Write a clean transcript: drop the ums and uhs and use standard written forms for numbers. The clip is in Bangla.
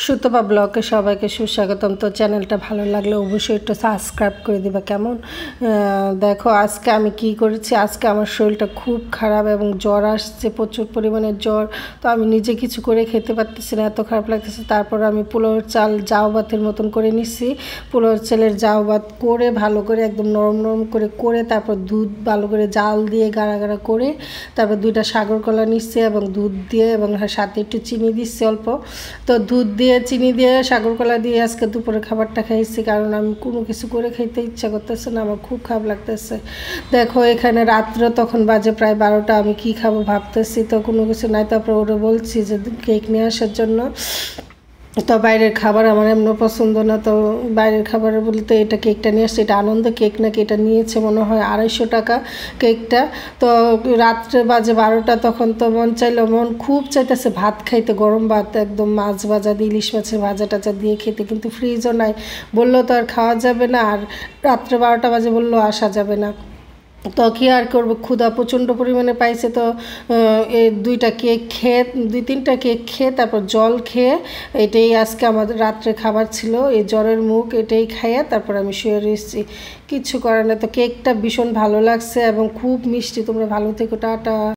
সুতপা ব্লগে সবাইকে সুস্বাগতম। তো চ্যানেলটা ভালো লাগলে অবশ্যই একটু সাবস্ক্রাইব করে দিবা। কেমন দেখো আজকে আমি কি করেছি। আজকে আমার শরীরটা খুব খারাপ এবং জ্বর আসছে, প্রচুর পরিমাণে জ্বর। তো আমি নিজে কিছু করে খেতে পারতেছি না, এত খারাপ লাগতেছে। তারপর আমি পোলাওয়ের চাল জাউ ভাতের মতন করে নিচ্ছি। পোলাওয়ের চালের জাউ ভাত করে ভালো করে একদম নরম নরম করে তারপর দুধ ভালো করে জাল দিয়ে গাঢ়া গাঢ়া করে তারপর 2টা সাগর কলা নিচ্ছি এবং দুধ দিয়ে এবং সাথে একটু চিনি দিচ্ছি অল্প। তো দুধ দিয়ে চিনি দিয়ে সাগর কলা দিয়ে আজকে দুপুরে খাবারটা খাইছি, কারণ আমি কোনো কিছু করে খেতে ইচ্ছা করতেছে না, আমার খুব খারাপ লাগতেছে। দেখো এখানে রাত্র তখন বাজে প্রায় 12টা, আমি কি খাবো ভাবতেছি, তো কোনো কিছু নাই। তারপরে ওরা বলছি যে কেক নিয়ে আসার জন্য। তো বাইরের খাবার আমার এমন পছন্দ না, তো বাইরের খাবার বলতে এটা কেকটা নিয়ে আসছে, এটা আনন্দ কেক নাকি, এটা নিয়েছে মনে হয় 250 টাকা কেকটা। তো রাত্রে বাজে 12টা, তখন তো মন চাইলো, মন খুব চাইতেছে ভাত খাইতে, গরম ভাত একদম মাছ ভাজা দিয়ে, ইলিশ মাছের ভাজা টাজা দিয়ে খেতে, কিন্তু ফ্রিজও নাই, বললো তো আর খাওয়া যাবে না, আর রাত্রে 12টা বাজে বললো আসা যাবে না। তো কী আর করবো, ক্ষুধা প্রচণ্ড পরিমাণে পাইছে। তো এই 2টা কেক খেয়ে 2-3টা কেক খেয়ে তারপর জল খেয়ে, এটাই আজকে আমাদের রাত্রে খাবার ছিল, এই জ্বরের মুখ এটাই খাইয়ে তারপর আমি শুয়ে রয়েছি, কিচ্ছু করে না। তো কেকটা ভীষণ ভালো লাগছে এবং খুব মিষ্টি। তোমরা ভালো থেকো, টাটা।